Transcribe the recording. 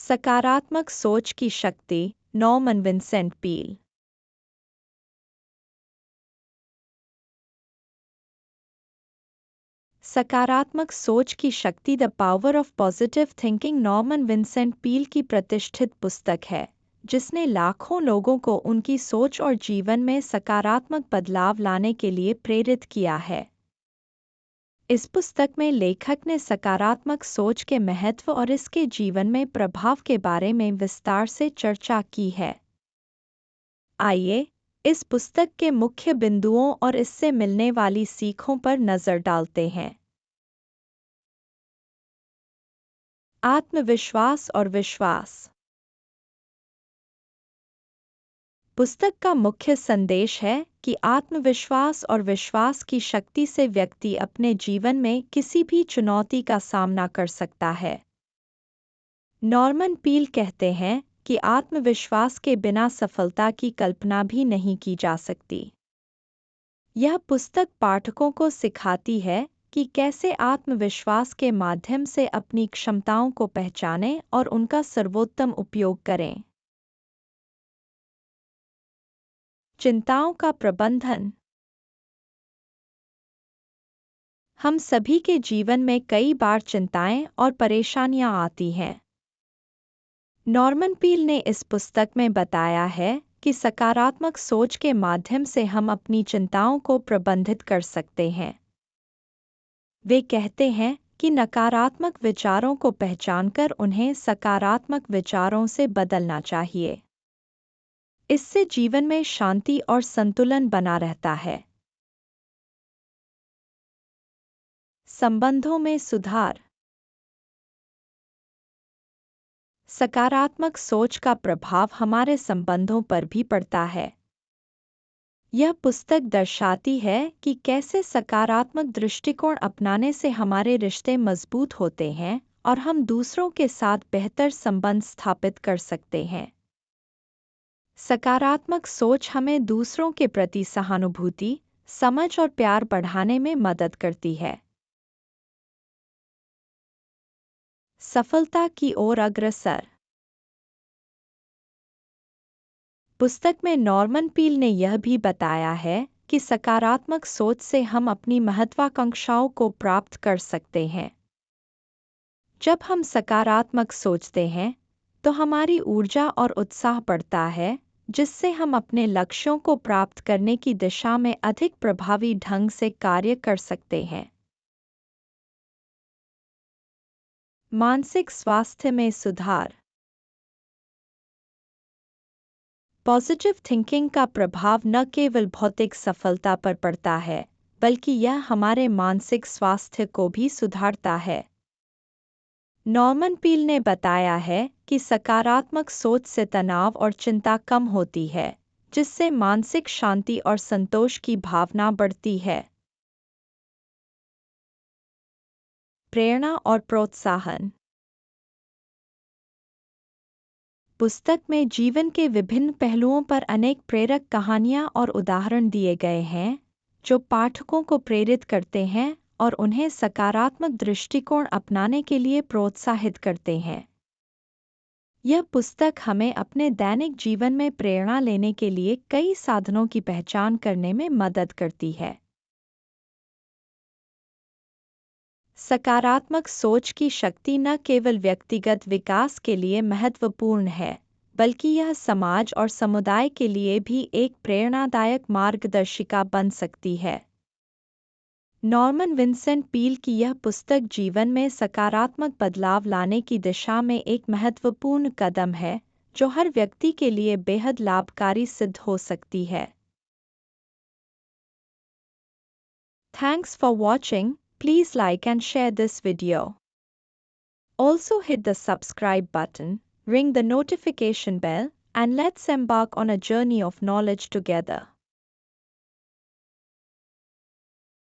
सकारात्मक सोच की शक्ति, नॉर्मन विंसेंट पील। सकारात्मक सोच की शक्ति, the power of positive thinking, Norman Vincent Peale की प्रतिष्ठित पुस्तक है जिसने लाखों लोगों को उनकी सोच और जीवन में सकारात्मक बदलाव लाने के लिए प्रेरित किया है। इस पुस्तक में लेखक ने सकारात्मक सोच के महत्व और इसके जीवन में प्रभाव के बारे में विस्तार से चर्चा की है। आइए इस पुस्तक के मुख्य बिंदुओं और इससे मिलने वाली सीखों पर नजर डालते हैं। आत्मविश्वास और विश्वास। पुस्तक का मुख्य संदेश है कि आत्मविश्वास और विश्वास की शक्ति से व्यक्ति अपने जीवन में किसी भी चुनौती का सामना कर सकता है। नॉर्मन पील कहते हैं कि आत्मविश्वास के बिना सफलता की कल्पना भी नहीं की जा सकती। यह पुस्तक पाठकों को सिखाती है कि कैसे आत्मविश्वास के माध्यम से अपनी क्षमताओं को पहचानें और उनका सर्वोत्तम उपयोग करें। चिंताओं का प्रबंधन। हम सभी के जीवन में कई बार चिंताएं और परेशानियां आती हैं। नॉर्मन पील ने इस पुस्तक में बताया है कि सकारात्मक सोच के माध्यम से हम अपनी चिंताओं को प्रबंधित कर सकते हैं। वे कहते हैं कि नकारात्मक विचारों को पहचानकर उन्हें सकारात्मक विचारों से बदलना चाहिए। इससे जीवन में शांति और संतुलन बना रहता है। संबंधों में सुधार। सकारात्मक सोच का प्रभाव हमारे संबंधों पर भी पड़ता है। यह पुस्तक दर्शाती है कि कैसे सकारात्मक दृष्टिकोण अपनाने से हमारे रिश्ते मजबूत होते हैं और हम दूसरों के साथ बेहतर संबंध स्थापित कर सकते हैं। सकारात्मक सोच हमें दूसरों के प्रति सहानुभूति, समझ और प्यार बढ़ाने में मदद करती है। सफलता की ओर अग्रसर। पुस्तक में नॉर्मन पील ने यह भी बताया है कि सकारात्मक सोच से हम अपनी महत्वाकांक्षाओं को प्राप्त कर सकते हैं। जब हम सकारात्मक सोचते हैं तो हमारी ऊर्जा और उत्साह बढ़ता है, जिससे हम अपने लक्ष्यों को प्राप्त करने की दिशा में अधिक प्रभावी ढंग से कार्य कर सकते हैं। मानसिक स्वास्थ्य में सुधार। पॉजिटिव थिंकिंग का प्रभाव न केवल भौतिक सफलता पर पड़ता है, बल्कि यह हमारे मानसिक स्वास्थ्य को भी सुधारता है। नॉर्मन पील ने बताया है कि सकारात्मक सोच से तनाव और चिंता कम होती है, जिससे मानसिक शांति और संतोष की भावना बढ़ती है। प्रेरणा और प्रोत्साहन। पुस्तक में जीवन के विभिन्न पहलुओं पर अनेक प्रेरक कहानियां और उदाहरण दिए गए हैं, जो पाठकों को प्रेरित करते हैं और उन्हें सकारात्मक दृष्टिकोण अपनाने के लिए प्रोत्साहित करते हैं। यह पुस्तक हमें अपने दैनिक जीवन में प्रेरणा लेने के लिए कई साधनों की पहचान करने में मदद करती है। सकारात्मक सोच की शक्ति न केवल व्यक्तिगत विकास के लिए महत्वपूर्ण है, बल्कि यह समाज और समुदाय के लिए भी एक प्रेरणादायक मार्गदर्शिका बन सकती है। नॉर्मन विंसेंट पील की यह पुस्तक जीवन में सकारात्मक बदलाव लाने की दिशा में एक महत्वपूर्ण कदम है, जो हर व्यक्ति के लिए बेहद लाभकारी सिद्ध हो सकती है। Thanks for watching. Please like and share this video. Also hit the subscribe button, ring the notification bell, and let's embark on a journey of knowledge together.